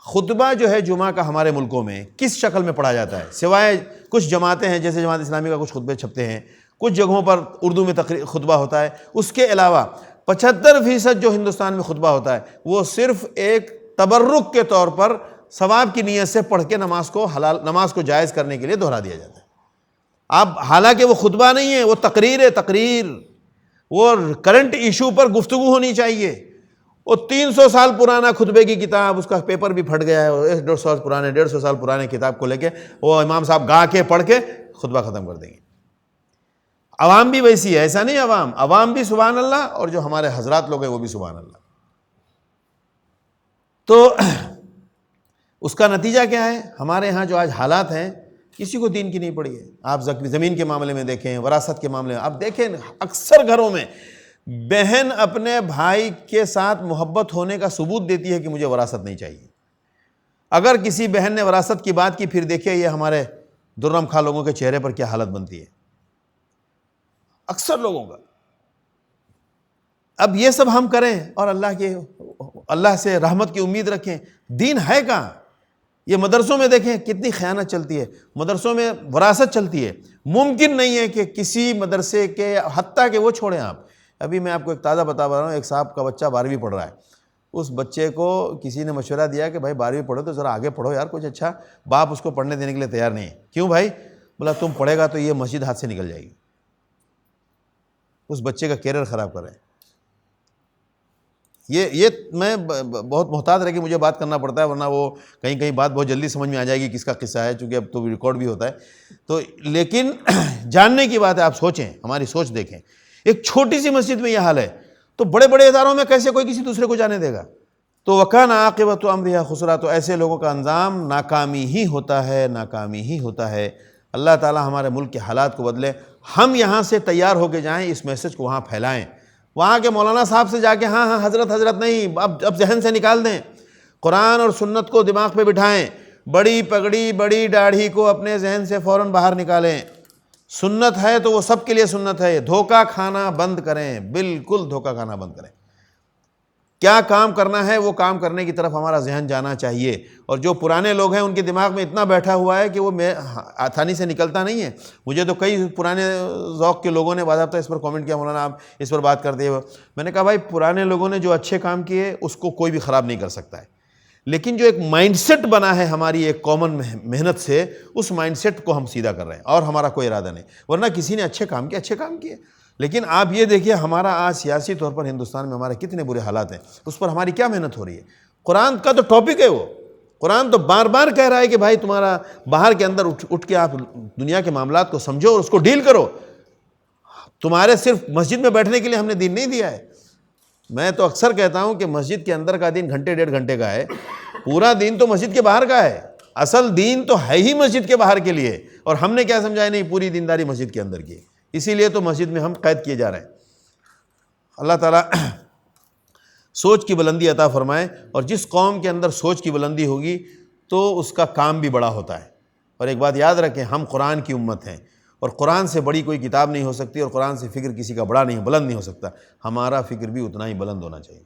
خطبہ جو ہے جمعہ کا ہمارے ملکوں میں کس شکل میں پڑھا جاتا ہے؟ سوائے کچھ جماعتیں ہیں جیسے جماعت اسلامی کا کچھ خطبے چھپتے ہیں، کچھ جگہوں پر اردو میں خطبہ ہوتا ہے، اس کے علاوہ 75% جو ہندوستان میں خطبہ ہوتا ہے وہ صرف ایک تبرک کے طور پر ثواب کی نیت سے پڑھ کے نماز کو جائز کرنے کے لیے دہرا دیا جاتا ہے۔ اب حالانکہ وہ خطبہ نہیں ہے، وہ تقریر ہے، تقریر، وہ کرنٹ ایشو پر گفتگو ہونی چاہیے۔ وہ 300 سال پرانا خطبے کی کتاب، اس کا پیپر بھی پھٹ گیا ہے، 150 سال پرانے کتاب کو لے کے وہ امام صاحب گا کے پڑھ کے خطبہ ختم کر دیں گے۔ عوام بھی ویسی ہے، ایسا نہیں، عوام بھی سبحان اللہ، اور جو ہمارے حضرات لوگ ہیں وہ بھی سبحان اللہ۔ تو اس کا نتیجہ کیا ہے؟ ہمارے ہاں جو آج حالات ہیں، کسی کو دین کی نہیں پڑی ہے۔ آپ زمین کے معاملے میں دیکھیں، وراثت کے معاملے میں آپ دیکھیں، اکثر گھروں میں بہن اپنے بھائی کے ساتھ محبت ہونے کا ثبوت دیتی ہے کہ مجھے وراثت نہیں چاہیے۔ اگر کسی بہن نے وراثت کی بات کی، پھر دیکھیں یہ ہمارے درم خواہ لوگوں کے چہرے پر کیا حالت بنتی ہے، اکثر لوگوں کا۔ اب یہ سب ہم کریں اور اللہ سے رحمت کی امید رکھیں، دین ہے کہاں؟ یہ مدرسوں میں دیکھیں کتنی خیانت چلتی ہے، مدرسوں میں وراثت چلتی ہے۔ ممکن نہیں ہے کہ کسی مدرسے کے، حتیٰ کہ وہ چھوڑیں آپ، ابھی میں آپ کو ایک تازہ بتا رہا ہوں، ایک صاحب کا بچہ 12ویں پڑھ رہا ہے، اس بچے کو کسی نے مشورہ دیا کہ بھائی 12ویں پڑھو تو ذرا آگے پڑھو یار کچھ اچھا، باپ اس کو پڑھنے دینے کے لیے تیار نہیں ہے۔ کیوں بھائی؟ بولا تم پڑھے گا تو یہ مسجد ہاتھ سے نکل جائے گی۔ اس بچے کا کیریئر خراب کر رہے ہیں۔ یہ میں بہت محتاط رہ کے مجھے بات کرنا پڑتا ہے، ورنہ وہ کہیں بات بہت جلدی سمجھ میں آ جائے گی کس کا قصہ ہے، چونکہ اب تو ریکارڈ بھی ہوتا ہے تو، لیکن جاننے کی بات ہے، آپ سوچیں، ہماری سوچ دیکھیں، ایک چھوٹی سی مسجد میں یہ حال ہے تو بڑے بڑے اداروں میں کیسے کوئی کسی دوسرے کو جانے دے گا؟ تو وَكَانَ عَاقِبَةُ أَمْرِهَا خُسْرًا، تو ایسے لوگوں کا انجام ناکامی ہی ہوتا ہے، ناکامی ہی ہوتا ہے۔ اللہ تعالی ہمارے ملک کے حالات کو بدلے، ہم یہاں سے تیار ہو کے جائیں، اس میسج کو وہاں پھیلائیں، وہاں کے مولانا صاحب سے جا کے ہاں حضرت نہیں، اب ذہن سے نکال دیں، قرآن اور سنت کو دماغ پہ بٹھائیں، بڑی پگڑی بڑی داڑھی کو اپنے ذہن سے فوراً باہر نکالیں۔ سنت ہے تو وہ سب کے لیے سنت ہے، دھوکہ کھانا بند کریں، بالکل دھوکہ کھانا بند کریں۔ کیا کام کرنا ہے وہ کام کرنے کی طرف ہمارا ذہن جانا چاہیے، اور جو پرانے لوگ ہیں ان کے دماغ میں اتنا بیٹھا ہوا ہے کہ وہ آسانی سے نکلتا نہیں ہے۔ مجھے تو کئی پرانے ذوق کے لوگوں نے باضابطہ اس پر کامنٹ کیا، مولانا آپ اس پر بات کرتے ہوئے، میں نے کہا بھائی پرانے لوگوں نے جو اچھے کام کیے اس کو کوئی بھی خراب نہیں کر سکتا ہے، لیکن جو ایک مائنڈ سیٹ بنا ہے ہماری ایک کامن محنت سے، اس مائنڈ سیٹ کو ہم سیدھا کر رہے ہیں، اور ہمارا کوئی ارادہ نہیں، ورنہ کسی نے اچھے کام کیے۔ لیکن آپ یہ دیکھیے ہمارا آج سیاسی طور پر ہندوستان میں ہمارے کتنے برے حالات ہیں، اس پر ہماری کیا محنت ہو رہی ہے؟ قرآن کا تو ٹاپک ہے وہ، قرآن تو بار بار کہہ رہا ہے کہ بھائی تمہارا باہر کے اندر اٹھ کے آپ دنیا کے معاملات کو سمجھو اور اس کو ڈیل کرو، تمہارے صرف مسجد میں بیٹھنے کے لیے ہم نے دین نہیں دیا ہے۔ میں تو اکثر کہتا ہوں کہ مسجد کے اندر کا دین گھنٹے 1.5 گھنٹے کا ہے، پورا دین تو مسجد کے باہر کا ہے، اصل دین تو ہے ہی مسجد کے باہر کے لیے، اور ہم نے کیا سمجھا ہے؟ نہیں، پوری دینداری مسجد کے اندر کی ہے، اسی لیے تو مسجد میں ہم قید کیے جا رہے ہیں۔ اللہ تعالیٰ سوچ کی بلندی عطا فرمائے، اور جس قوم کے اندر سوچ کی بلندی ہوگی تو اس کا کام بھی بڑا ہوتا ہے۔ اور ایک بات یاد رکھیں، ہم قرآن کی امت ہیں، اور قرآن سے بڑی کوئی کتاب نہیں ہو سکتی، اور قرآن سے فکر کسی کا بلند نہیں ہو سکتا، ہمارا فکر بھی اتنا ہی بلند ہونا چاہیے۔